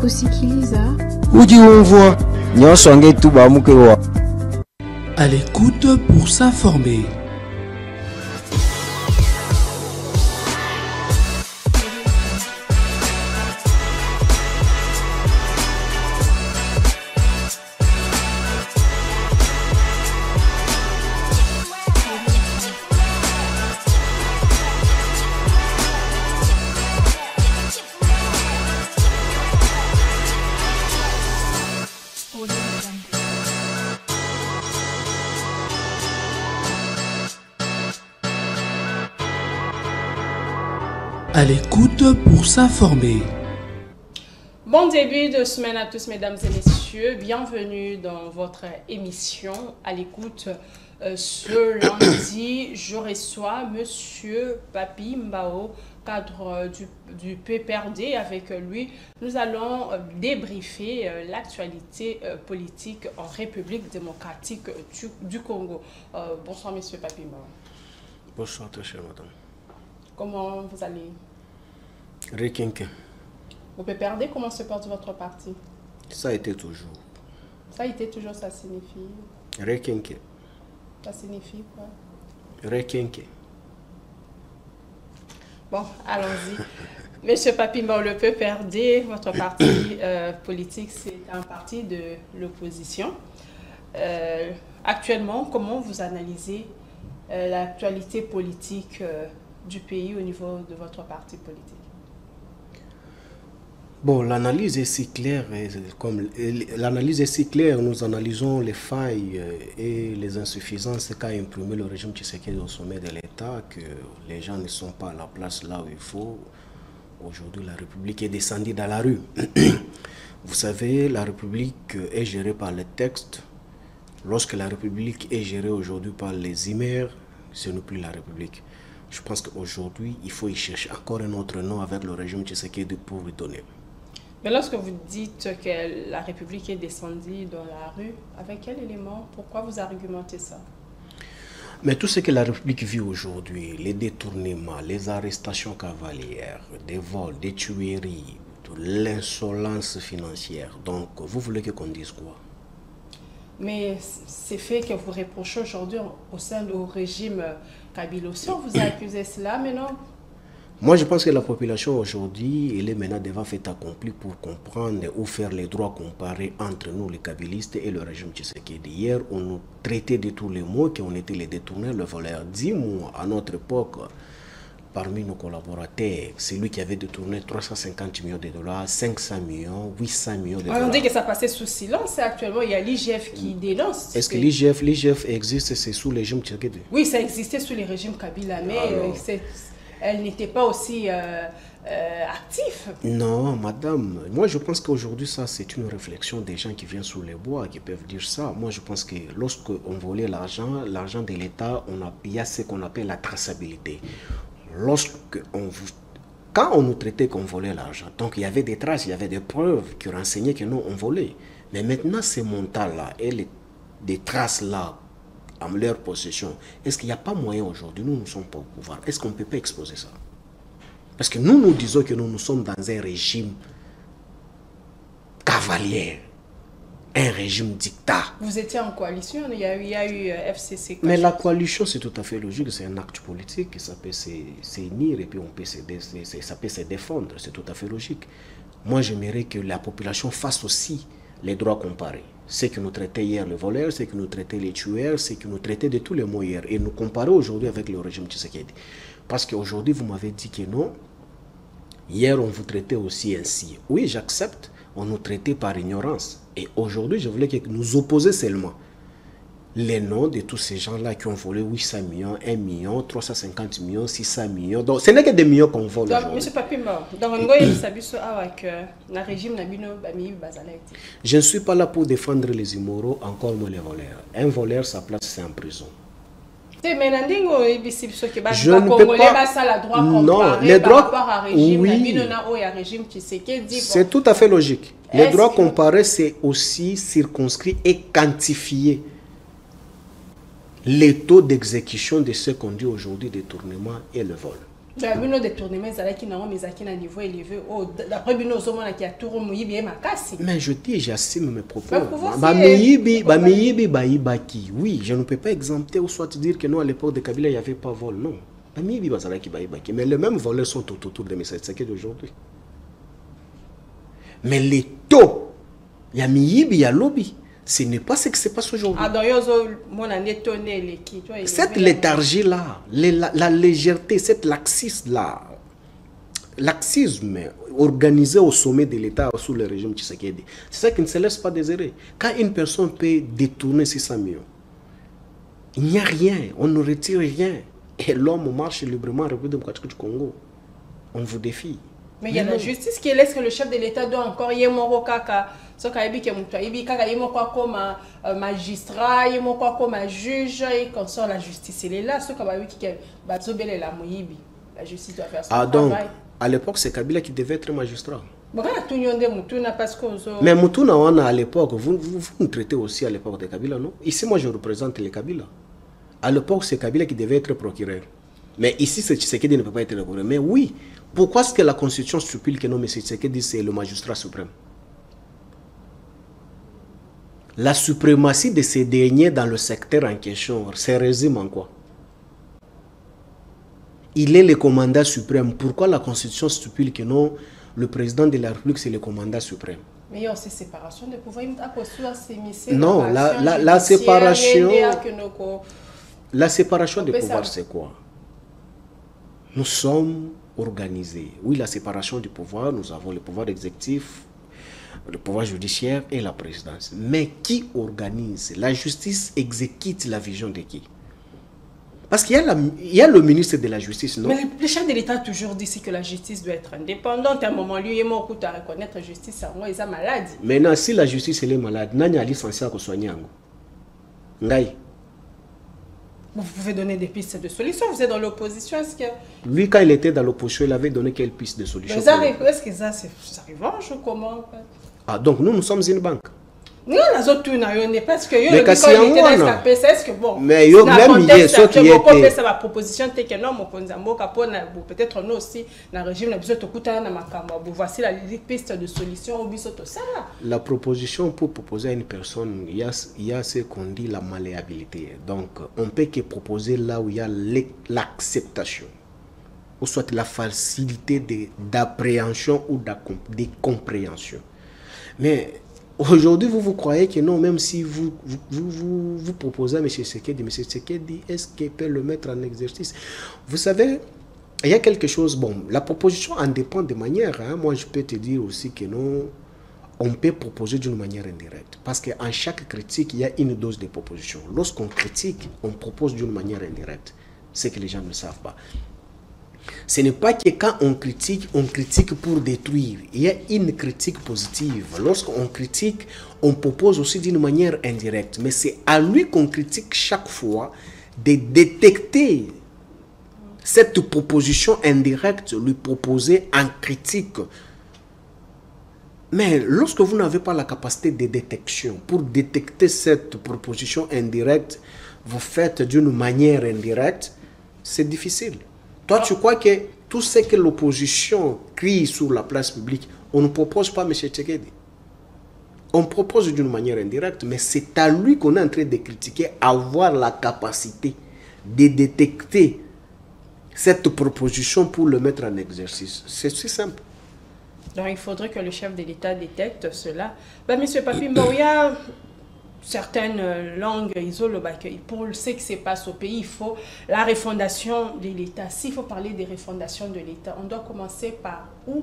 kusikiliza ujiumvwa nyosonge tubamukewa à l'écoute pour s'informer. À l'écoute pour s'informer. Bon début de semaine à tous, mesdames et messieurs. Bienvenue dans votre émission à l'écoute. Ce lundi, je reçois Monsieur Papi Mbao, cadre du PPRD. Avec lui, nous allons débriefer l'actualité politique en République démocratique du Congo. Bonsoir, Monsieur Papi Mbao. Bonsoir, très chère madame. Comment vous allez? Requinquin. Au PPRD, comment se porte votre parti? Ça a été toujours. Ça a été toujours, ça signifie? Requinquin. Ça signifie quoi? Requinquin. Bon, allons-y. Monsieur Papi Mbao, le PPRD, votre parti politique, c'est un parti de l'opposition. Actuellement, comment vous analysez l'actualité politique du pays au niveau de votre parti politique? Bon, l'analyse est si claire, nous analysons les failles et les insuffisances qu'a imprimé le régime Tshisekedi au sommet de l'État, que les gens ne sont pas à la place là où il faut. Aujourd'hui, la République est descendue dans la rue. Vous savez, la République est gérée par les textes. Lorsque la République est gérée aujourd'hui par les IMER, ce n'est plus la République. Je pense qu'aujourd'hui, il faut y chercher encore un autre nom avec le régime Tshisekedi pour lui donner. Mais lorsque vous dites que la République est descendue dans la rue, avec quel élément? Pourquoi vous argumentez ça? Mais tout ce que la République vit aujourd'hui, les détournements, les arrestations cavalières, des vols, des tueries, l'insolence financière, donc vous voulez qu'on dise quoi? Mais c'est fait que vous reprochez aujourd'hui au sein du régime Kabila aussi, on vous a accusé cela, mais non? Moi, je pense que la population aujourd'hui, elle est maintenant devant fait accompli pour comprendre ou faire les droits comparés entre nous, les kabylistes, et le régime Tshisekedi. Hier, on nous traitait de tous les mots, qu'on était les détourneurs, le voleur. Dis-moi, à notre époque, parmi nos collaborateurs, c'est lui qui avait détourné 350 millions de dollars, 500 millions, 800 millions de dollars. On dit que ça passait sous silence et actuellement il y a l'IGF qui dénonce. Est-ce que l'IGF existe, c'est sous le régime Tshisekedi? Oui, ça existait sous le régime Kabila, mais elle n'était pas aussi active. Non, madame. Moi, je pense qu'aujourd'hui, ça, c'est une réflexion des gens qui viennent sous les bois, qui peuvent dire ça. Moi, je pense que lorsqu'on volait l'argent de l'État, il y a ce qu'on appelle la traçabilité. Quand on nous traitait qu'on volait l'argent, donc il y avait des traces, il y avait des preuves qui renseignaient que nous, on volait. Mais maintenant, ces montants-là et des traces-là, en leur possession, est-ce qu'il n'y a pas moyen aujourd'hui, nous ne sommes pas au pouvoir, est-ce qu'on ne peut pas exposer ça? Parce que nous disons que nous sommes dans un régime cavalier, un régime dictat. Vous étiez en coalition, il y a eu FCC. Mais la coalition, c'est tout à fait logique, c'est un acte politique, ça peut s'unir et puis ça peut se défendre, c'est tout à fait logique. Moi, j'aimerais que la population fasse aussi les droits comparés. Ceux qui nous traitaient hier les voleurs, ceux qui nous traitaient les tueurs, ceux qui nous traitaient de tous les mots hier. Et nous comparer aujourd'hui avec le régime Tshisekedi. Parce qu'aujourd'hui, vous m'avez dit que non. Hier, on vous traitait aussi ainsi. Oui, j'accepte. On nous traitait par ignorance. Et aujourd'hui, je voulais que nous opposions seulement les noms de tous ces gens-là qui ont volé 800 millions, 1 million, 350 millions, 600 millions. Donc, ce n'est que des millions qu'on vole aujourd'hui. Monsieur Papi Mbao, je ne suis pas là pour défendre les immoraux, encore moins les voleurs. Un voleur, sa place, c'est en prison. Je ne peux pas... Non, les droits... Oui. C'est tout à fait logique. Les droits comparés, c'est aussi circonscrit et quantifié les taux d'exécution de ce qu'on dit aujourd'hui détournement et le vol. Bino détournement qui n'a pas un niveau élevé. D'après Bino Zomona qui a tout remué bien ma casse. Mais je dis, j'assume mes propos. Oui, je ne peux pas exempter ou soit dire que non, à l'époque de Kabila, il n'y avait pas vol. Non. Mais les mêmes voleurs sont tout autour de mes Tshisekedi d'aujourd'hui. Mais les taux, il y a Miyibi, il y a lobby. Ce n'est pas ce qui se passe aujourd'hui. Cette léthargie-là, la légèreté, cette laxisme-là, laxisme organisé au sommet de l'État sous le régime Tshisekedi, c'est ça qui ne se laisse pas désirer. Quand une personne peut détourner 600 millions, il n'y a rien, on ne retire rien. Et l'homme marche librement en République démocratique du Congo. On vous défie. Mais il y a la justice qui laisse que le chef de l'État doit encore y avoir comme magistrat, comme juge, et qu'on sort la justice. Il est là, ce qui la justice doit faire son travail. Donc, à l'époque, c'est Kabila qui devait être magistrat. Mais Moutouna, à l'époque, vous nous traitez aussi à l'époque de Kabila, non? Ici, moi, je représente les Kabila. À l'époque, c'est Kabila qui devait être procureur. Mais ici, c'est Tshisekedi ne peut pas être le procureur. Mais oui, pourquoi est-ce que la Constitution stipule que non, M. Tshisekedi, c'est le magistrat suprême? La suprématie de ces derniers dans le secteur en question, c'est résume en quoi? Il est le commandant suprême. Pourquoi la Constitution stipule que non, le président de la République, c'est le commandant suprême? Mais il y a aussi séparation de pouvoir. Non, la séparation... La séparation des pouvoirs, c'est quoi? Nous sommes organisés. Oui, la séparation du pouvoir, nous avons le pouvoir exécutif, le pouvoir judiciaire et la présidence. Mais qui organise? La justice exécute la vision de qui? Parce qu'il y a le ministre de la Justice, non? Mais le chef de l'État a toujours dit que la justice doit être indépendante. À un moment, lui, il est mort pour reconnaître la justice. Il est malade. Maintenant, si la justice elle est malade, il n'y a pas licencié à soigner. Vous pouvez donner des pistes de solutions. Vous êtes dans l'opposition. Est-ce que... Lui, quand il était dans l'opposition, il avait donné quelle piste de solution? Est-ce que ça revanche ou comment? Ah, donc nous sommes une banque. Non, les autres n'est pas parce que mais quand il était dans SKP, est-ce que bon, mais même hier, ceux qui étaient... ça va proposition que non, peut-être nous aussi, dans le régime, voici la piste de solution. La proposition pour proposer à une personne, il y a ce qu'on dit la malléabilité. Donc, on ne peut que proposer là où il y a l'acceptation, ou soit la facilité d'appréhension ou de compréhension. Mais aujourd'hui, vous croyez que non, même si vous proposez à M. Tshisekedi, est-ce qu'il peut le mettre en exercice? Vous savez, il y a quelque chose, bon, la proposition en dépend de manière. Hein. Moi, je peux te dire aussi que non, on peut proposer d'une manière indirecte. Parce qu'en chaque critique, il y a une dose de proposition. Lorsqu'on critique, on propose d'une manière indirecte. C'est que les gens ne savent pas. Ce n'est pas que quand on critique pour détruire. Il y a une critique positive. Lorsqu'on critique, on propose aussi d'une manière indirecte. Mais c'est à lui qu'on critique chaque fois de détecter cette proposition indirecte, lui proposer en critique. Mais lorsque vous n'avez pas la capacité de détection, pour détecter cette proposition indirecte, vous faites d'une manière indirecte, c'est difficile. Toi, tu crois que tout ce que l'opposition crie sur la place publique, on ne propose pas M. Tshisekedi. On propose d'une manière indirecte, mais c'est à lui qu'on est en train de critiquer, avoir la capacité de détecter cette proposition pour le mettre en exercice. C'est si simple. Donc, il faudrait que le chef de l'État détecte cela. Ben, M. Papi Mboya, certaines langues isolent pour ce qui se passe au pays, il faut la refondation de l'État. S'il faut parler de refondation de l'État, on doit commencer par où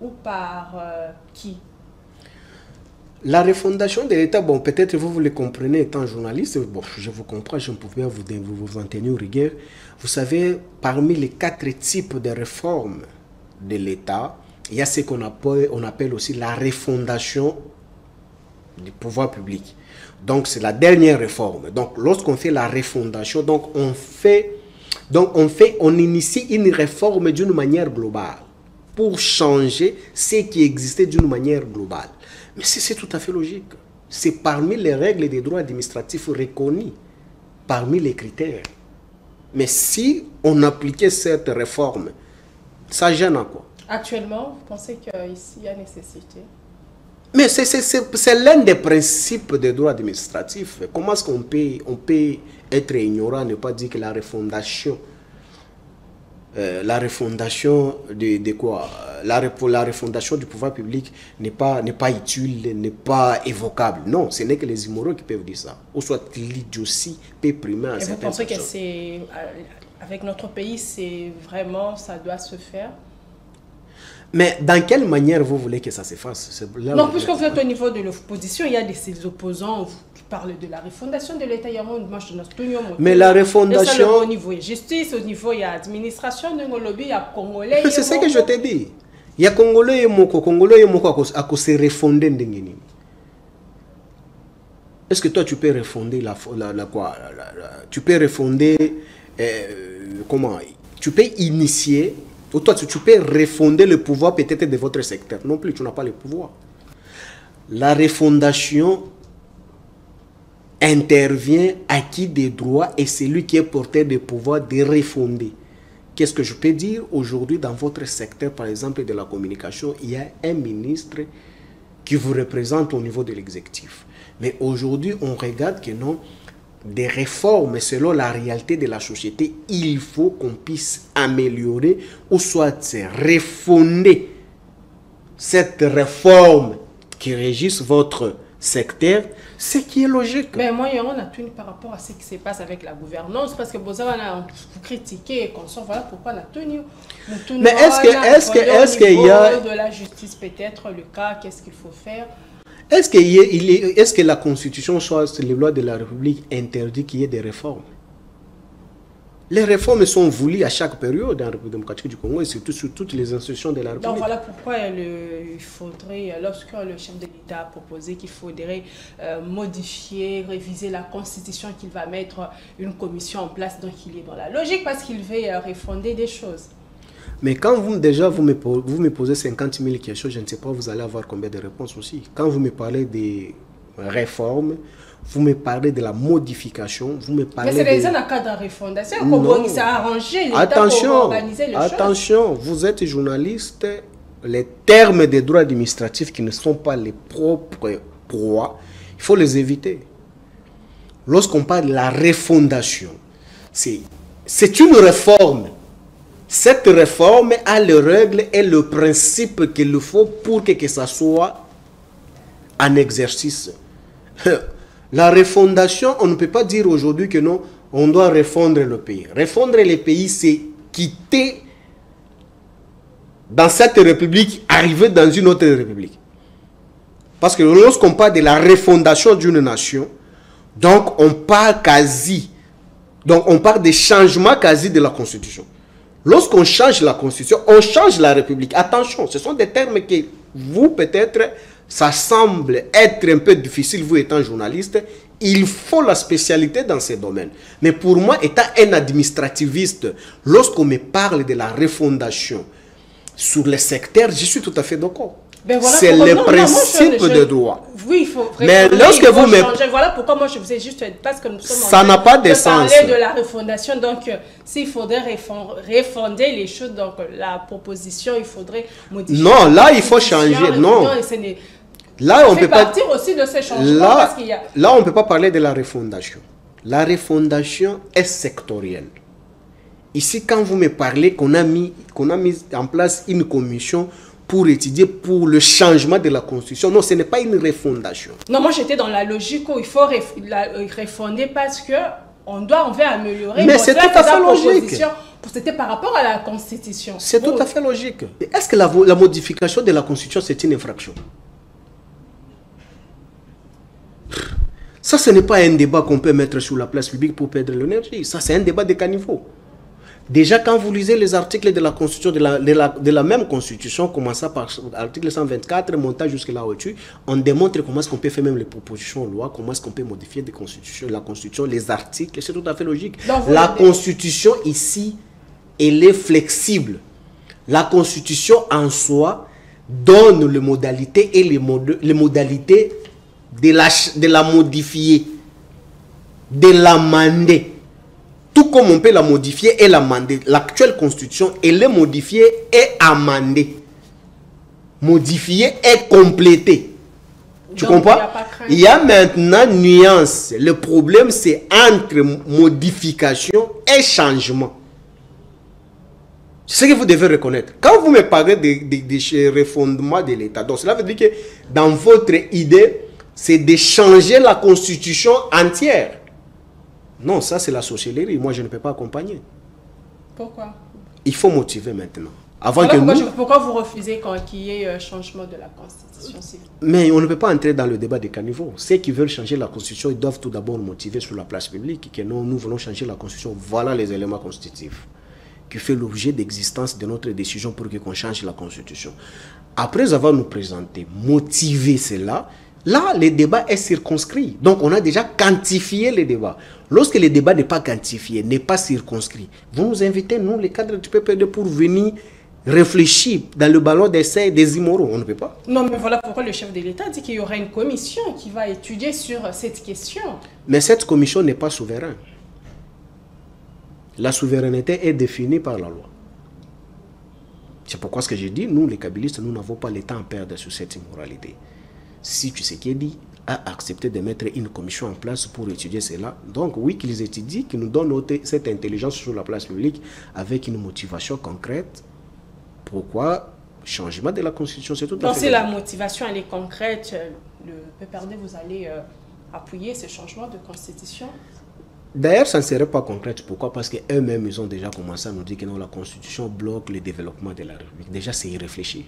ou par qui? La refondation de l'État, bon, peut-être vous le comprenez étant journaliste, bon, je vous comprends, je ne peux pas vous en tenir rigueur. Vous savez, parmi les 4 types de réformes de l'État, il y a ce qu'on appelle aussi la refondation du pouvoir public. Donc, c'est la dernière réforme. Donc, lorsqu'on fait la refondation, donc on initie une réforme d'une manière globale pour changer ce qui existait d'une manière globale. Mais c'est tout à fait logique. C'est parmi les règles des droits administratifs reconnus, parmi les critères. Mais si on appliquait cette réforme Ça gêne à quoi? Actuellement, vous pensez qu'ici, il y a nécessité? Mais c'est l'un des principes des droits administratifs. Comment est-ce qu'on peut être ignorant, ne pas dire que la refondation de quoi? La refondation du pouvoir public n'est pas utile, n'est pas évocable. Non, ce n'est que les immoraux qui peuvent dire ça. Ou soit l'idiotie peut primer à certaines personnes. Et vous pensez que avec notre pays, c'est vraiment, ça doit se faire? Mais dans quelle manière vous voulez que ça se fasse? Non, puisque vous êtes au niveau de l'opposition, il y a ces opposants qui parlent de la refondation de l'État. Mais la refondation... Au niveau justice, au niveau il y a administration, au lobby, il y a Congolais. C'est ce que je t'ai dit. Il y a Congolais et Moko à cause se refonder. Est-ce que toi tu peux refonder tu peux refonder comment? Tu peux initier. Ou toi, tu peux refonder le pouvoir peut-être de votre secteur. Non plus, tu n'as pas le pouvoir. La refondation intervient à qui des droits et c'est lui qui est porteur de pouvoir de refonder. Qu'est-ce que je peux dire? Aujourd'hui, dans votre secteur, par exemple, de la communication, il y a un ministre qui vous représente au niveau de l'exécutif. Mais aujourd'hui, on regarde que non, des réformes selon la réalité de la société, il faut qu'on puisse améliorer ou soit refonder cette réforme qui régisse votre secteur, ce qui est logique. Mais moi, on a tenu par rapport à ce qui se passe avec la gouvernance, parce que vous critiquez et qu'on sent, voilà pourquoi on a tenu. Mais est-ce qu'il y a... de la justice peut-être, le cas, qu'est-ce qu'il faut faire? Est-ce que la Constitution, soit les lois de la République, interdit qu'il y ait des réformes? Les réformes sont voulues à chaque période dans la République démocratique du Congo et surtout sur toutes les institutions de la République. Donc voilà pourquoi il faudrait, lorsque le chef de l'État a proposé qu'il faudrait modifier, réviser la Constitution, qu'il va mettre une commission en place, donc il est dans la logique parce qu'il veut refonder des choses. Mais quand vous me posez 50 000 questions, je ne sais pas, vous allez avoir combien de réponses aussi. Quand vous me parlez des réformes, vous me parlez de la modification, vous me parlez... Mais c'est déjà dans le cadre de la refondation, comment ça a arrangé l'État pour organiser les choses. Attention, vous êtes journaliste, les termes des droits administratifs qui ne sont pas les propres droits, il faut les éviter. Lorsqu'on parle de la refondation, c'est une réforme. Cette réforme a les règles et le principe qu'il faut pour que ça soit en exercice. La refondation, on ne peut pas dire aujourd'hui que non, on doit refondre le pays. Refondre le pays, c'est quitter dans cette république, arriver dans une autre république. Parce que lorsqu'on parle de la refondation d'une nation, donc on parle des changements quasi de la Constitution. Lorsqu'on change la Constitution, on change la République. Attention, ce sont des termes que vous, peut-être, ça semble être un peu difficile, vous étant journaliste. Il faut la spécialité dans ces domaines. Mais pour moi, étant un administrativiste, lorsqu'on me parle de la refondation sur les secteurs, je suis tout à fait d'accord. Ben voilà c'est le principe de droit. Oui, il faut. Mais lorsque vous me... Voilà pourquoi moi je vous ai juste... Parce que nous sommes ça n'a pas de sens. Parler de la refondation. Donc, s'il faudrait refonder les choses, donc la proposition, il faudrait modifier. Non, là, il faut changer. Non. Là, on peut pas partir aussi de ces changements parce qu'il y a... Là, on ne peut pas parler de la refondation. La refondation est sectorielle. Ici, quand vous me parlez qu'on a mis en place une commission pour étudier pour le changement de la Constitution. Non, ce n'est pas une refondation. Non, moi j'étais dans la logique où il faut refonder parce que on veut améliorer. Mais c'est tout à fait logique. C'était par rapport à la Constitution. C'est tout à fait logique. Est-ce que la modification de la Constitution, c'est une infraction? Ça, ce n'est pas un débat qu'on peut mettre sur la place publique pour perdre l'énergie. Ça, c'est un débat de caniveau. Déjà, quand vous lisez les articles de la Constitution, de la même Constitution, commençant par l'article 124, montant jusque là au-dessus, on démontre comment est-ce qu'on peut faire même les propositions de loi, comment est-ce qu'on peut modifier la Constitution, les articles, c'est tout à fait logique. Donc, la Constitution ici, elle est flexible. La Constitution en soi donne les modalités et les modalités de la modifier, de l'amender. Tout comme on peut la modifier et l'amender. L'actuelle constitution, elle est modifiée et amendée. Modifiée et complétée. Tu comprends? Il y a maintenant nuance. Le problème, c'est entre modification et changement. C'est ce que vous devez reconnaître. Quand vous me parlez de refondement de l'État, donc cela veut dire que dans votre idée, c'est de changer la constitution entière. Non, ça c'est la sorcellerie. Moi, je ne peux pas accompagner. Pourquoi? Il faut motiver maintenant. Pourquoi vous refusez qu'il y ait changement de la constitution civile? Mais on ne peut pas entrer dans le débat des caniveaux. Ceux qui veulent changer la constitution, ils doivent tout d'abord motiver sur la place publique que non, nous voulons changer la constitution. Voilà les éléments constitutifs qui fait l'objet d'existence de notre décision pour qu'on change la constitution. Après avoir nous présenté, motiver cela, là, le débat est circonscrit. Donc, on a déjà quantifié le débat. Lorsque le débat n'est pas quantifié, n'est pas circonscrit, vous nous invitez, nous, les cadres du PPD, pour venir réfléchir dans le ballon d'essai des immoraux. On ne peut pas. Non, mais voilà pourquoi le chef de l'État dit qu'il y aura une commission qui va étudier sur cette question. Mais cette commission n'est pas souveraine. La souveraineté est définie par la loi. C'est pourquoi ce que j'ai dit, nous, les kabylistes, nous n'avons pas le temps à perdre sur cette immoralité. Si Tshisekedi a accepté de mettre une commission en place pour étudier cela, donc oui, qu'ils étudient, qu'ils nous donnent cette intelligence sur la place publique avec une motivation concrète. Pourquoi changement de la Constitution, c'est tout à fait... Donc si la motivation elle est concrète, le PPRD, vous allez appuyer ce changement de Constitution? D'ailleurs, ça ne serait pas concret. Pourquoi? Parce qu'eux-mêmes, ils ont déjà commencé à nous dire que non, la Constitution bloque le développement de la République. Déjà, c'est irréfléchi.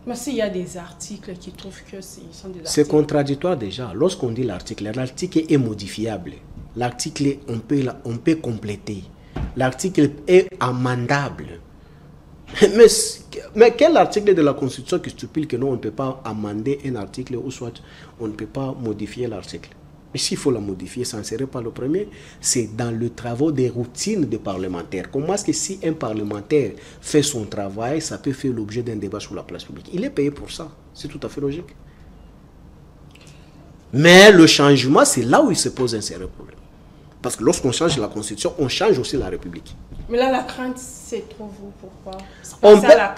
Mais s'il y a des articles qui trouvent que sont des articles... C'est contradictoire déjà. Lorsqu'on dit l'article est modifiable. L'article, on peut compléter. L'article est amendable. Mais quel article de la Constitution qui stipule que non, on ne peut pas amender un article ou soit on ne peut pas modifier l'article? Mais s'il faut la modifier, ça ne serait pas le premier. C'est dans le travail des routines des parlementaires. Comment est-ce que si un parlementaire fait son travail, ça peut faire l'objet d'un débat sur la place publique? Il est payé pour ça. C'est tout à fait logique. Mais le changement, c'est là où il se pose un sérieux problème. Parce que lorsqu'on change la Constitution, on change aussi la République. Mais là, la crainte, c'est trop vous. Pourquoi?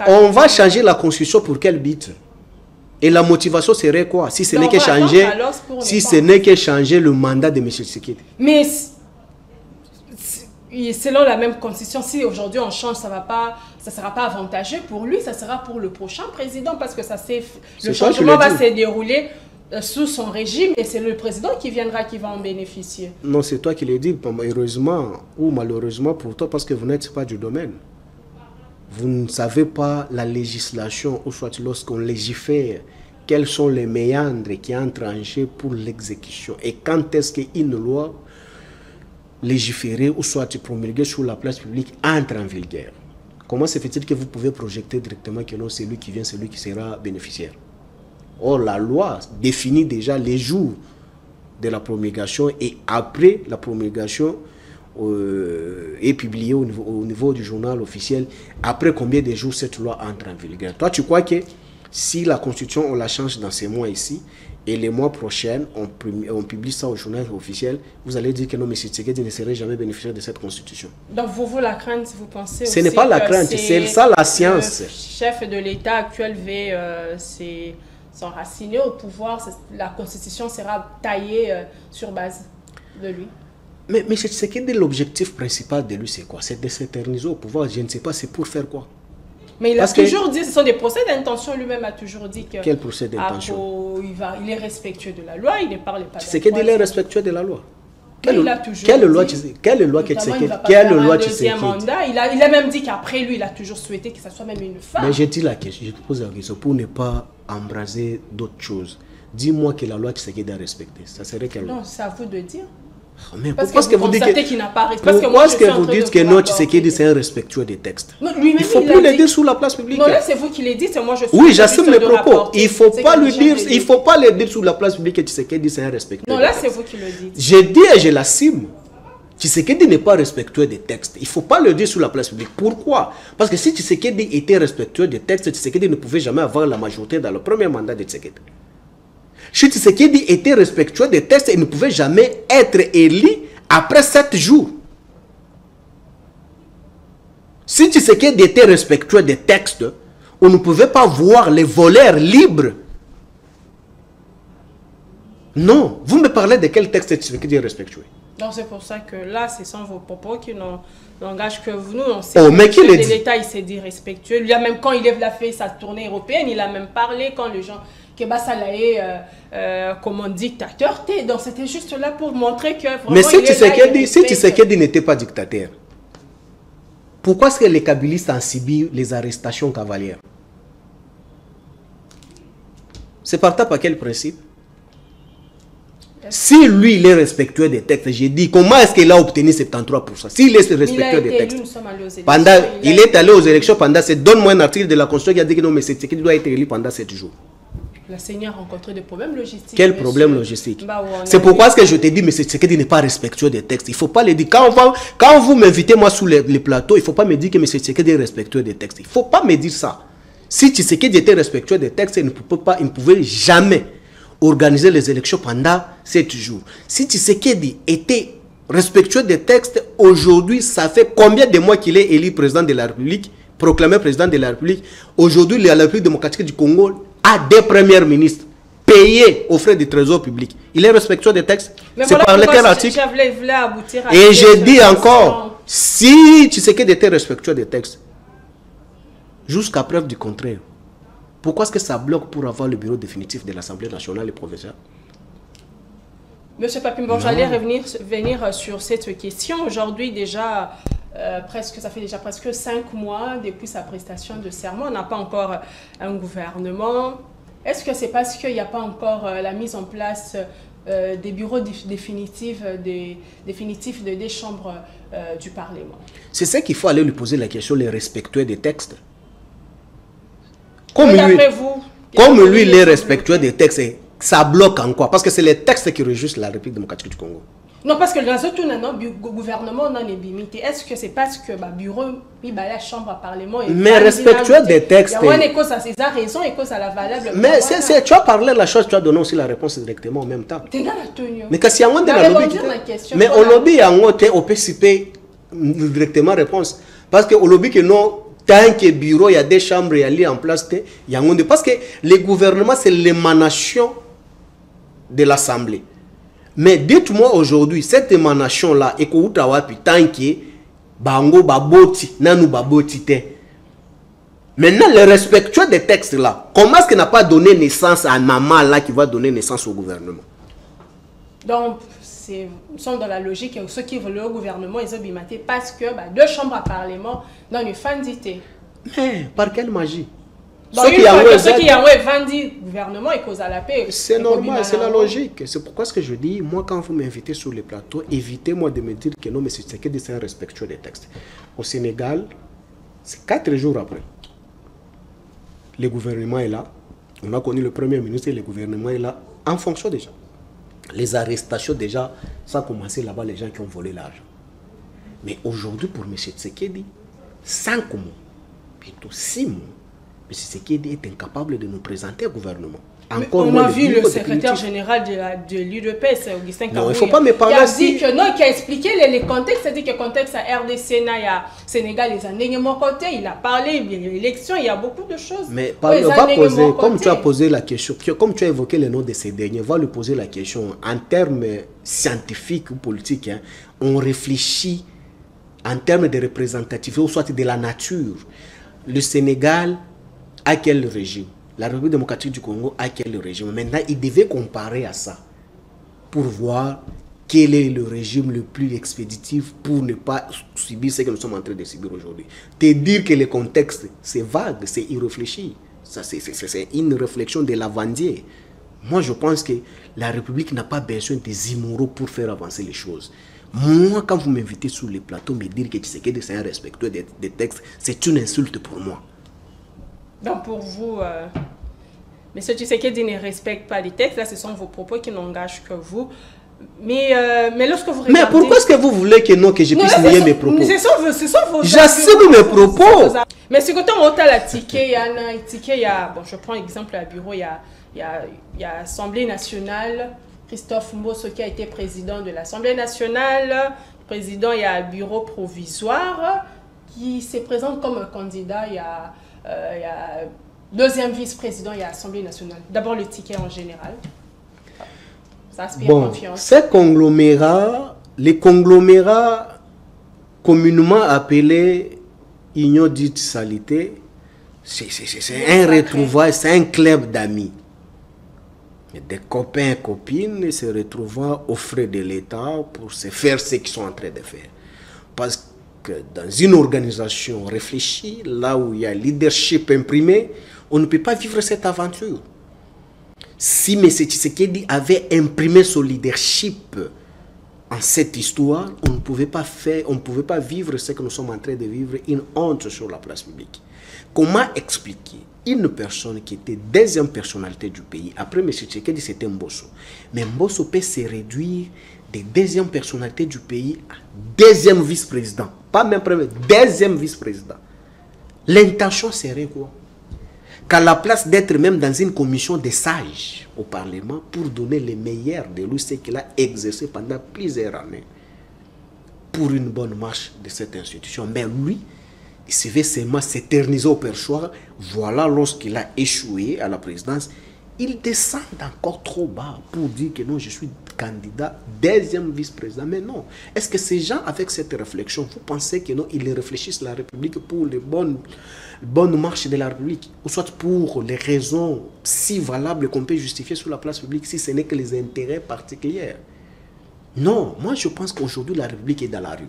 On va changer la Constitution pour quel but? Et la motivation serait quoi? Si ce n'est que changer, changer le mandat de M. Tshisekedi. Mais selon la même constitution, si aujourd'hui on change, ça ne sera pas avantageux pour lui, ça sera pour le prochain président parce que le changement va se dérouler sous son régime et c'est le président qui va en bénéficier. Non, c'est toi qui le dis, heureusement ou malheureusement pour toi parce que vous n'êtes pas du domaine. Vous ne savez pas la législation, ou soit lorsqu'on légifère, quels sont les méandres qui entrent en jeu pour l'exécution. Et quand est-ce qu'une loi légiférée, ou soit promulguée sur la place publique, entre en vigueur? Comment se fait-il que vous pouvez projeter directement que non, c'est lui qui vient, c'est lui qui sera bénéficiaire? Or, la loi définit déjà les jours de la promulgation et après la promulgation, est publié au niveau du journal officiel, après combien de jours cette loi entre en vigueur. Toi, tu crois que si la Constitution, on la change dans ces mois ici, et les mois prochains, on publie ça au journal officiel, vous allez dire que non, M. Tshisekedi ne serait jamais bénéficiaire de cette Constitution. Donc, vous la crainte, vous pensez Ce n'est pas la crainte, c'est ça la science. Le chef de l'État actuel veut s'enraciner au pouvoir, la Constitution sera taillée sur base de lui. Mais Tshisekedi, l'objectif principal de lui, c'est quoi? C'est de s'éterniser au pouvoir. Je ne sais pas, c'est pour faire quoi? Mais il a toujours dit, ce sont des procès d'intention, lui-même a toujours dit que... Quel procès d'intention? Il est respectueux de la loi, il ne parle pas de Tshisekedi, il est respectueux de la loi. Quelle loi Tshisekedi? Il a même dit qu'après lui, il a toujours souhaité que ça soit même une femme. Mais je te pose la question pour ne pas embraser d'autres choses. Dis-moi que la loi Tshisekedi a respecté. Ça serait quelle loi? Non, c'est à vous de dire. Mais pourquoi est-ce que vous dites que non, Tshisekedi c'est un respectueux des textes? Il ne faut plus le dire sous la place publique. Non, là c'est vous qui le dites, moi je suis... Oui, j'assume mes propos. Il ne faut pas le dire, il faut pas le dire sous la place publique que Tshisekedi c'est un respectueux. Non, là c'est vous qui le dites. Je dis et je l'assume. Tshisekedi n'est pas respectueux des textes. Il ne faut pas le dire sous la place publique. Pourquoi? Parce que si Tshisekedi était respectueux des textes, Tshisekedi ne pouvait jamais avoir la majorité dans le premier mandat de Tshisekedi. Si Tshisekedi était respectueux des textes, il ne pouvait jamais être élu après 7 jours. Si Tshisekedi était respectueux des textes, on ne pouvait pas voir les voleurs libres. Non, vous me parlez de quel texte Tshisekedi est respectueux? Donc c'est pour ça que là, ce sont vos propos qui n'engagent que vous. Nous, on sait mais qui le dit? l'État, il s'est dit respectueux. Lui, même quand il a fait sa tournée européenne, il a même parlé quand les gens... que Bassalaé comme un dictateur. Donc c'était juste là pour montrer que vraiment... Mais si Tshisekedi n'était pas dictateur, pourquoi est-ce que les kabylistes ont subi les arrestations cavalières? C'est par quel principe? Si lui, il est respectueux des textes, j'ai dit, comment est-ce qu'il a obtenu 73%? S'il est respectueux des textes, il est allé aux élections pendant... Donne-moi un article de la Constitution qui a dit que non, mais Tshisekedi doit être élu pendant 7 jours. La Seigneur a rencontré des problèmes logistiques. Quel problème logistique? C'est pourquoi ce que je te dis, mais Tshisekedi n'est pas respectueux des textes. Il ne faut pas le dire. Quand vous m'invitez moi sur les plateaux, il ne faut pas me dire que M. Tshisekedi est respectueux des textes. Il ne faut pas me dire ça. Si Tshisekedi était respectueux des textes, il ne pouvait jamais organiser les élections pendant 7 jours. Si Tshisekedi était respectueux des textes, aujourd'hui, ça fait combien de mois qu'il est élu président de la République, proclamé président de la République? Aujourd'hui, la République démocratique du Congo a des premiers ministres payés aux frais du trésor public. Il est respectueux des textes. C'est par lequel article? Et je dis encore, si Tshisekedi était respectueux des textes, jusqu'à preuve du contraire, pourquoi est-ce que ça bloque pour avoir le bureau définitif de l'Assemblée nationale et provinciale? Monsieur Papimbo, j'allais revenir sur cette question. Aujourd'hui, déjà, ça fait déjà presque 5 mois depuis sa prestation de serment. On n'a pas encore un gouvernement. Est-ce que c'est parce qu'il n'y a pas encore la mise en place des bureaux définitifs des chambres du Parlement? C'est ça qu'il faut aller lui poser la question, les respectueux des textes. Comme lui, il est respectueux des textes, ça bloque en quoi? Parce que c'est les textes qui régissent la République démocratique du Congo. Non, parce que dans ce gouvernement, on a des bimités. Est-ce que c'est parce que le bureau, la chambre à parlement... Mais respectueux des textes... Il y a une cause à César, raison et cause à la valable... Mais tu as parlé de la chose, tu as donné aussi la réponse directement en même temps. Mais quand il y a un de la lobby... Mais au lobby, il y a un autre, au PCP, directement réponse. Parce que au lobby, que non... Tant que bureau, il y a des chambres, il y a lié en place, il y a un... Parce que le gouvernement, c'est l'émanation de l'Assemblée. Mais dites-moi aujourd'hui, cette émanation-là, et que tant que bango baboti, nanou baboti te. Maintenant, le respectueux des textes-là, comment est-ce qu'il n'a pas donné naissance à un maman là qui va donner naissance au gouvernement? Donc, ils sont dans la logique, ceux qui veulent le gouvernement, ils ont bimaté parce que 2 chambres à parlement dans une fandité. Mais par quelle magie? Ceux qui ont vendu le gouvernement et cause à la paix. C'est normal, c'est la logique. C'est pourquoi ce que je dis, moi quand vous m'invitez sur les plateaux, évitez-moi de me dire que non, mais c'est que c'est un respectueux des textes. Au Sénégal, c'est 4 jours après. Le gouvernement est là. On a connu le premier ministre et le gouvernement est là en fonction déjà. Les arrestations déjà, ça a commencé là-bas, les gens qui ont volé l'argent. Mais aujourd'hui, pour M. Tshisekedi, 5 mois, plutôt 6 mois, M. Tshisekedi est incapable de nous présenter au gouvernement. Encore on a vu le secrétaire général de l'UDPS, Augustin Kabouya, non, il faut pas me parler qui a expliqué les contextes, c'est-à-dire que le contexte à RDC, il y a Sénégal, les années de mon côté, il a parlé de l'élection, il y a beaucoup de choses. Mais on va poser, comme tu as posé la question, comme tu as évoqué le nom de ces derniers, on va lui poser la question en termes scientifiques ou politiques. Hein, on réfléchit en termes de représentativité, ou soit de la nature. Le Sénégal a quel régime? La République démocratique du Congo a quel régime? Maintenant, il devait comparer à ça pour voir quel est le régime le plus expéditif pour ne pas subir ce que nous sommes en train de subir aujourd'hui. Te dire que le contexte, c'est vague, c'est irréfléchi. C'est une réflexion de lavandier. Moi, je pense que la République n'a pas besoin des immoraux pour faire avancer les choses. Moi, quand vous m'invitez sur les plateaux, me dire que Tshisekedi c'est un respectueux des textes, c'est une insulte pour moi. Donc pour vous, M. Tshisekedi ne respecte pas les textes, là ce sont vos propos qui n'engagent que vous. Mais lorsque vous regardez... Mais pourquoi est-ce que vous voulez que je puisse nier mes propos? Ce sont vos... J'assume mes propos. Mais si quand on a la ticket, il y a, bon, je prends l'exemple à bureau, il y a Assemblée nationale, Christophe Mbosso qui a été président de l'Assemblée nationale, président, il y a un bureau provisoire, qui se présente comme un candidat, il y a deuxième vice-président, il y a l'Assemblée nationale. D'abord le ticket en général. Ça aspire confiance. Ces conglomérats, les conglomérats communément appelés Union dite salité, c'est un retrouvaille, c'est un club d'amis. Des copains et copines se retrouvent aux frais de l'État pour se faire ce qu'ils sont en train de faire. Parce que dans une organisation réfléchie, là où il y a leadership imprimé, on ne peut pas vivre cette aventure. Si M. Tshisekedi avait imprimé son leadership en cette histoire, on ne pouvait pas vivre ce que nous sommes en train de vivre, une honte sur la place publique. Comment expliquer une personne qui était deuxième personnalité du pays, après M. Tshisekedi c'était Mbosso, mais Mbosso peut se réduire des deuxième personnalités du pays à deuxième vice-président, pas même premier, deuxième vice-président. L'intention serait quoi? Qu'à la place d'être même dans une commission de sages au Parlement pour donner le meilleur de lui, ce qu'il a exercé pendant plusieurs années pour une bonne marche de cette institution. Mais lui, il se fait seulement s'éterniser au perchoir. Voilà, lorsqu'il a échoué à la présidence, il descend encore trop bas pour dire que non, je suis candidat deuxième vice-président. Mais non, est-ce que ces gens, avec cette réflexion, vous pensez que non, ils réfléchissent la République pour les bonnes marches de la République, ou soit pour les raisons si valables qu'on peut justifier sur la place publique, si ce n'est que les intérêts particuliers? Non, moi je pense qu'aujourd'hui la République est dans la rue.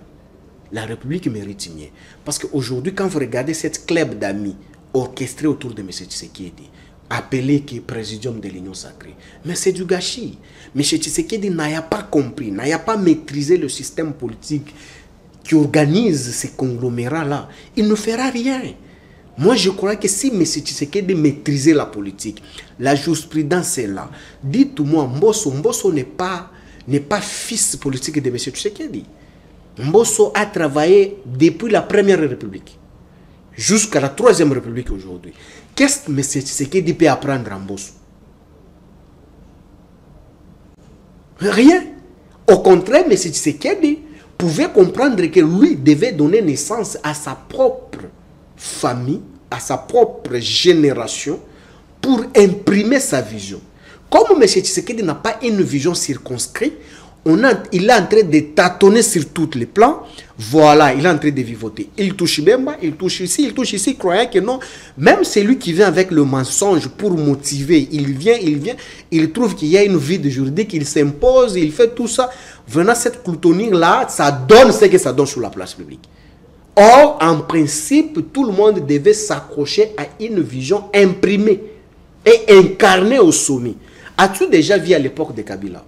La République mérite mieux. Parce qu'aujourd'hui, quand vous regardez cette club d'amis orchestrée autour de M. Tshisekedi, appelé qui est présidium de l'Union sacrée, mais c'est du gâchis. M. Tshisekedi n'a pas compris, n'a pas maîtrisé le système politique qui organise ces conglomérats-là. Il ne fera rien. Moi, je crois que si M. Tshisekedi maîtrisait la politique, la jurisprudence est là. Dites-moi, Mbosso n'est pas fils politique de M. Tshisekedi. Mbosso a travaillé depuis la Première République jusqu'à la Troisième République aujourd'hui. Qu'est-ce que M. Tshisekedi peut apprendre à Mbosso? Rien. Au contraire, M. Tshisekedi pouvait comprendre que lui devait donner naissance à sa propre famille, à sa propre génération, pour imprimer sa vision. Comme M. Tshisekedi n'a pas une vision circonscrite, il est en train de tâtonner sur tous les plans. Voilà, il est en train de vivoter. Il touche Bemba, il touche ici, croyant que non. Même celui qui vient avec le mensonge pour motiver, il vient, il trouve qu'il y a une vide juridique, il s'impose, il fait tout ça. Venant cette cloutonnière-là, ça donne ce que ça donne sur la place publique. Or, en principe, tout le monde devait s'accrocher à une vision imprimée et incarnée au sommet. As-tu déjà vu à l'époque de Kabila?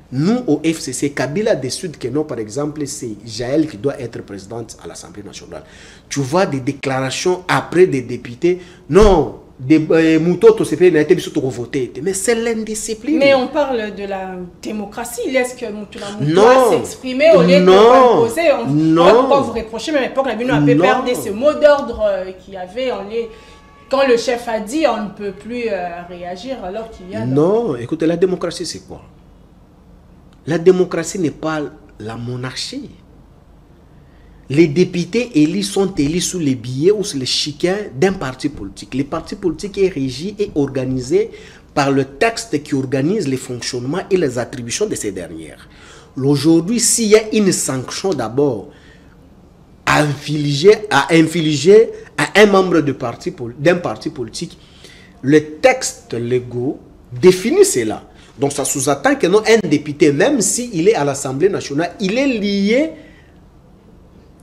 Nous, au FCC, Kabila décide que non, par exemple, c'est Jaël qui doit être présidente à l'Assemblée nationale. Tu vois des déclarations après des députés. Non, des Moutoto, c'est pas été voté. Mais c'est l'indiscipline. Mais on parle de la démocratie. Est-ce que Moutoto doit s'exprimer au lieu de imposer? On va vous reprocher, mais à l'époque, la BNU a perdu ce mot d'ordre qu'il y avait. Quand le chef a dit, on ne peut plus réagir alors qu'il y a... Non, écoutez, la démocratie, c'est quoi? La démocratie n'est pas la monarchie. Les députés élus sont élus sous les billets ou sous les chiquets d'un parti politique. Le parti politique est régi et organisé par le texte qui organise les fonctionnements et les attributions de ces dernières. Aujourd'hui, s'il y a une sanction d'abord à infliger à un membre d'un parti politique, le texte légaux définit cela. Donc ça sous-entend que non, un député, même s'il est à l'Assemblée nationale, il est lié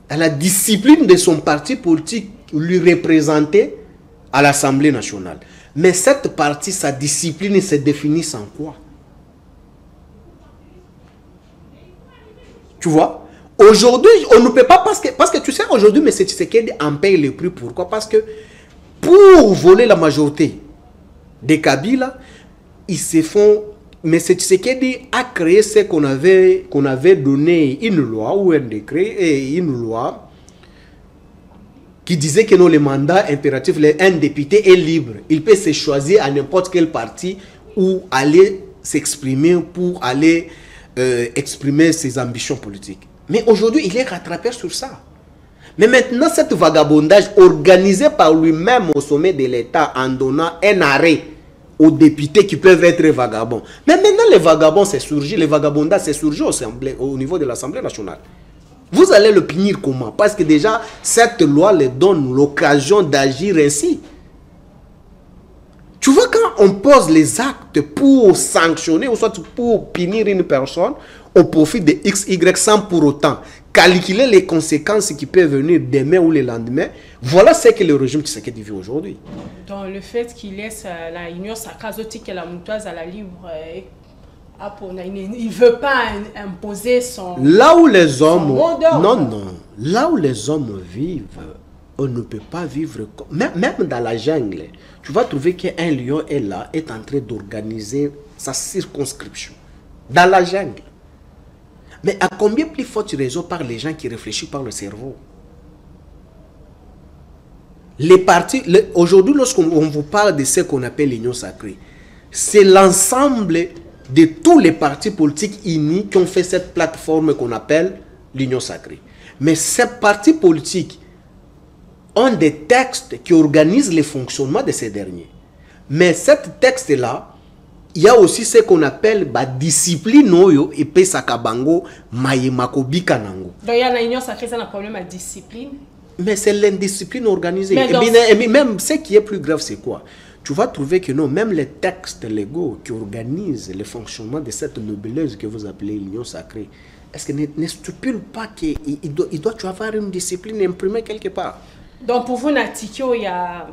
à la discipline de son parti politique lui représenter à l'Assemblée nationale. Mais cette partie, sa discipline se définit en quoi? Tu vois? Aujourd'hui, on ne peut pas, parce que tu sais, aujourd'hui, M. Tshisekedi en paye le prix. Pourquoi? Parce que pour voler la majorité des Kabila, ils se font... Mais Tshisekedi a créé ce qu'on avait donné une loi ou un décret et une loi qui disait que non, le mandat impératif, un député est libre. Il peut se choisir à n'importe quel parti ou aller s'exprimer pour aller exprimer ses ambitions politiques. Mais aujourd'hui, il est rattrapé sur ça. Mais maintenant, cette vagabondage organisé par lui-même au sommet de l'État en donnant un arrêt aux députés qui peuvent être vagabonds. Mais maintenant, les vagabonds, c'est surgi, les vagabondages, c'est surgi au niveau de l'Assemblée nationale. Vous allez le punir comment? Parce que déjà, cette loi les donne l'occasion d'agir ainsi. Tu vois, quand on pose les actes pour sanctionner ou soit pour punir une personne au profit de X, Y sans pour autant calculer les conséquences qui peuvent venir demain ou le lendemain, voilà ce que le régime Tshisekedi vit aujourd'hui. Dans le fait qu'il laisse la union sacrazotique et la moutoise à la libre, il ne veut pas imposer son... Là où les hommes... Là où les hommes vivent, on ne peut pas vivre... Même dans la jungle, tu vas trouver qu'un lion est là, est en train d'organiser sa circonscription. Dans la jungle. Mais à combien plus forte raison par les gens qui réfléchissent par le cerveau? Les partis, aujourd'hui, lorsqu'on vous parle de ce qu'on appelle l'union sacrée, c'est l'ensemble de tous les partis politiques unis qui ont fait cette plateforme qu'on appelle l'union sacrée. Mais ces partis politiques ont des textes qui organisent le fonctionnement de ces derniers. Mais cette texte-là, il y a aussi ce qu'on appelle la discipline et puis sakabango maïmakobi kanango. Donc il y a une union sacrée, c'est un problème à discipline. Mais c'est l'indiscipline organisée. Et même ce qui est plus grave, c'est quoi? Tu vas trouver que non, même les textes légaux qui organisent le fonctionnement de cette noblesse que vous appelez l'union sacrée, est-ce que ne stipule pas qu'il doit y avoir une discipline imprimée quelque part? Donc pour vous, Natikio, il y a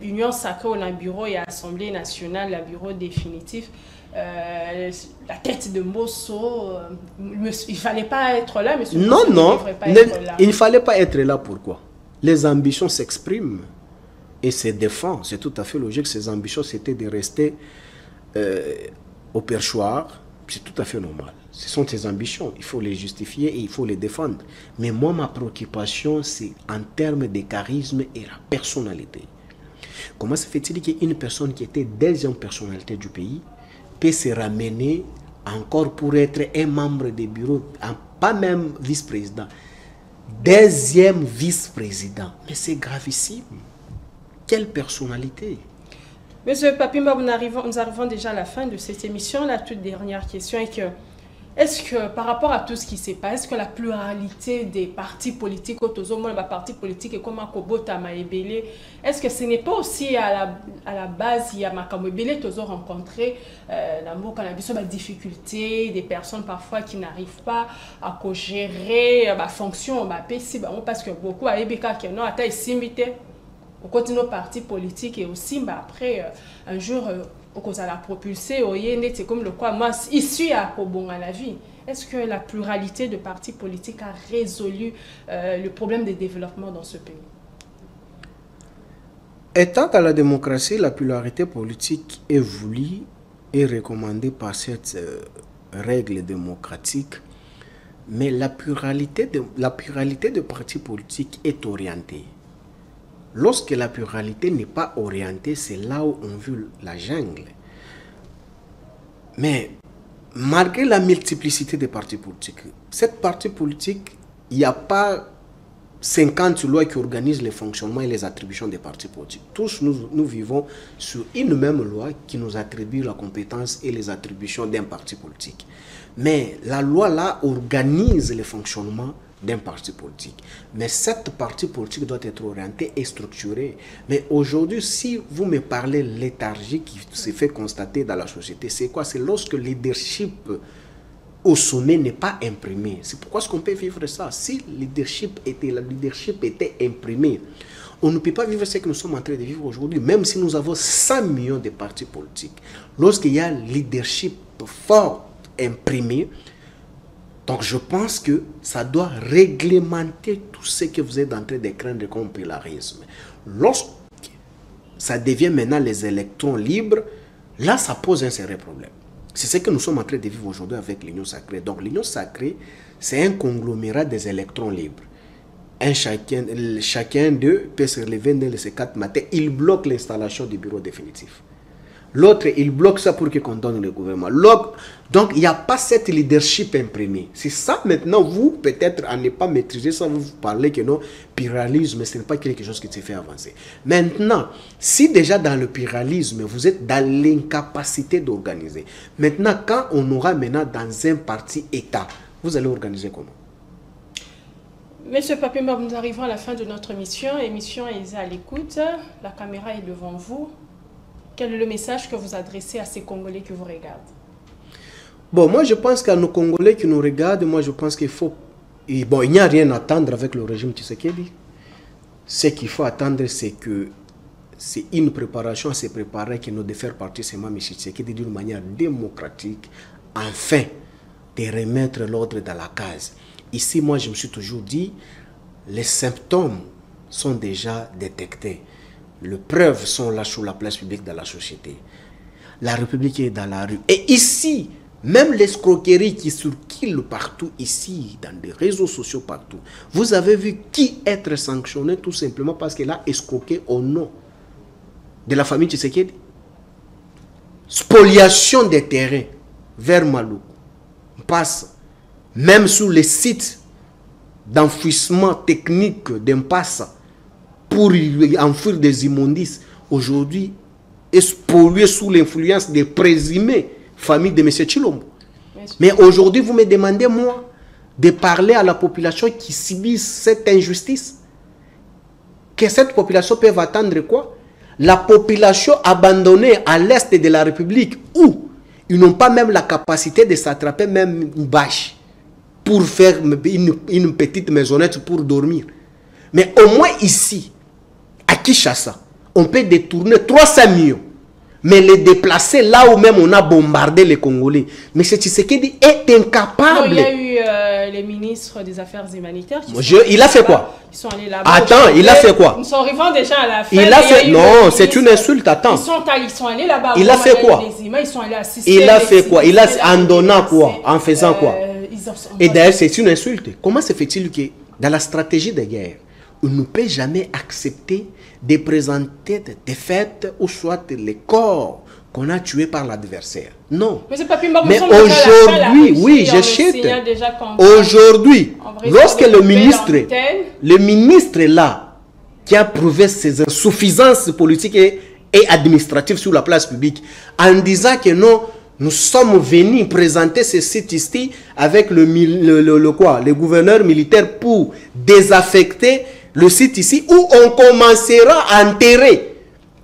Union sacrée, on a un bureau, il y a Assemblée nationale, le bureau définitif. La tête de Mosso, il ne fallait pas être là, monsieur. Non, il ne fallait pas être là. Pourquoi? Les ambitions s'expriment et se défendent. C'est tout à fait logique. Ces ambitions, c'était de rester au perchoir. C'est tout à fait normal. Ce sont tes ambitions. Il faut les justifier et il faut les défendre. Mais moi, ma préoccupation, c'est en termes de charisme et la personnalité. Comment se fait-il qu'une personne qui était deuxième personnalité du pays peut se ramener encore pour être un membre des bureaux, pas même vice-président, deuxième vice-président? Mais c'est gravissime. Quelle personnalité? Monsieur Papimba, nous arrivons déjà à la fin de cette émission. La toute dernière question est que, est-ce que par rapport à tout ce qui s'est passé, est-ce que la pluralité des partis politiques, parti politique et comme Kobota Ebele, est-ce que ce n'est pas aussi à la base, il y a Makamo Ebele, tous ont rencontré la difficulté des personnes parfois qui n'arrivent pas à gérer la fonction, parce que beaucoup à Ebeka qui n'ont pas été au côté de nos partis politiques et aussi après un jour on a propulsé c'est comme le quoi moi issu à Kobon à la vie. Est-ce que la pluralité de partis politiques a résolu le problème des développements dans ce pays? Étant dans la démocratie, la pluralité politique est voulue et recommandée par cette règle démocratique, mais la pluralité de partis politiques est orientée. Lorsque la pluralité n'est pas orientée, c'est là où on vit la jungle. Mais malgré la multiplicité des partis politiques, cette parti politique, il n'y a pas 50 lois qui organisent le fonctionnement et les attributions des partis politiques. Tous nous vivons sur une même loi qui nous attribue la compétence et les attributions d'un parti politique. Mais la loi là organise le fonctionnement d'un parti politique. Mais cette parti politique doit être orientée et structurée. Mais aujourd'hui, si vous me parlez de léthargie qui se fait constater dans la société, c'est quoi? C'est lorsque le leadership au sommet n'est pas imprimé. C'est pourquoi est-ce qu'on peut vivre ça? Si le leadership était imprimé, on ne peut pas vivre ce que nous sommes en train de vivre aujourd'hui, même si nous avons 100 millions de partis politiques. Lorsqu'il y a un leadership fort imprimé, donc je pense que ça doit réglementer tout ce que vous êtes en train de craindre comme pluralisme. Lorsque ça devient maintenant les électrons libres, là ça pose un sérieux problème. C'est ce que nous sommes en train de vivre aujourd'hui avec l'union sacrée. Donc l'union sacrée, c'est un conglomérat des électrons libres. Chacun d'eux peut se relever dans les 4 matins. Il bloque l'installation du bureau définitif. L'autre, il bloque ça pour qu'on donne le gouvernement. Donc, il n'y a pas cette leadership imprimée. C'est ça maintenant, vous, peut-être, à ne pas maîtriser ça, vous parlez que non, pluralisme, ce n'est pas quelque chose qui te fait avancer. Maintenant, si déjà dans le pluralisme, vous êtes dans l'incapacité d'organiser, maintenant, quand on aura maintenant dans un parti État, vous allez organiser comment? Monsieur Papimba, nous arrivons à la fin de notre émission. Émission est à l'écoute. La caméra est devant vous. Quel est le message que vous adressez à ces Congolais qui vous regardent? Bon, moi je pense qu'à nos Congolais qui nous regardent, moi je pense qu'il faut... Bon, il n'y a rien à attendre avec le régime Tshisekedi. Ce qu'il faut attendre, c'est que c'est une préparation à se préparer que nous de faire partie de M. Tshisekedi d'une manière démocratique, afin de remettre l'ordre dans la case. Ici, moi je me suis toujours dit, les symptômes sont déjà détectés. Les preuves sont là sur la place publique de la société. La République est dans la rue. Et ici, même l'escroquerie qui circule partout ici, dans des réseaux sociaux partout, vous avez vu qui être sanctionné tout simplement parce qu'elle a escroqué au nom de la famille Tshisekedi. Spoliation des terrains vers Malou. On passe même sur les sites d'enfouissement technique d'impasse pour enfuir des immondices, aujourd'hui, spolié sous l'influence des présumées familles de M. Tshilombo. Mais aujourd'hui, vous me demandez, moi, de parler à la population qui subit cette injustice. Que cette population peut attendre quoi? La population abandonnée à l'est de la République, où ils n'ont pas même la capacité de s'attraper même une bâche pour faire une petite maisonnette pour dormir. Mais au moins ici, à Kinshasa, on peut détourner 300 millions, mais les déplacer là où même on a bombardé les Congolais. Mais ce Tshisekedi est incapable. Non, il y a eu les ministres des Affaires humanitaires. Il a fait quoi? Ils sont allés là-bas. Attends, il a fait quoi? Ils sont arrivant déjà à la fin. Il a fait... Non, c'est une insulte, attends. Ils sont allés là-bas. Il a fait quoi? Ils sont allés assister. Il a fait quoi? Il a en donnant quoi? En faisant quoi? Et d'ailleurs, c'est une insulte. Comment se fait-il que dans la stratégie de guerre, on ne peut jamais accepter de présenter des défaites ou soit les corps qu'on a tués par l'adversaire? Non. Mais aujourd'hui, oui, je chute. Aujourd'hui, lorsque le ministre là, qui a prouvé ses insuffisances politiques et administratives sur la place publique, en disant que non, nous sommes venus présenter ce site ici avec le gouverneur militaire pour désaffecter le site ici où on commencera à enterrer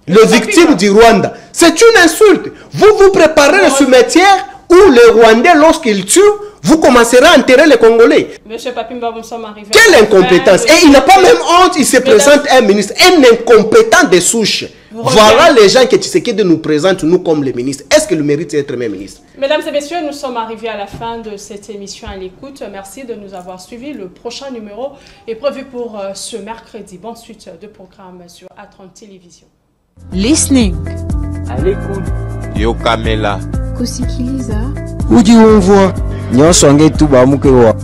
les victimes du Rwanda. C'est une insulte. Vous préparez le cimetière où les Rwandais, lorsqu'ils tuent, vous commencerez à enterrer les Congolais. Monsieur Papimba, nous sommes arrivés. Quelle incompétence! Et il n'a pas même honte, il se présente un ministre, un incompétent de souche. Voilà les gens que Tshisekedi nous présente, nous, comme les ministres. Est-ce que le mérite d'être même ministre? Mesdames et messieurs, nous sommes arrivés à la fin de cette émission à l'écoute. Merci de nous avoir suivis. Le prochain numéro est prévu pour ce mercredi. Bonne suite de programme sur A30 Télévision. Listening. À l'écoute. Yokamela. Kusikiliza. Ujiumvwa. Nyonso ngetu bamuke wa.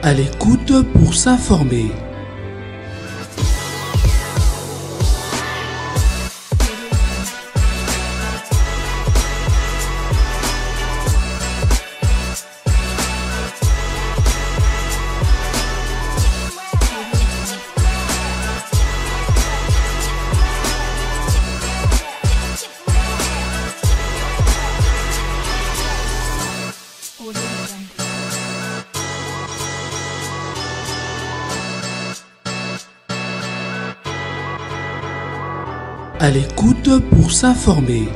À l'écoute pour s'informer. À l'écoute pour s'informer.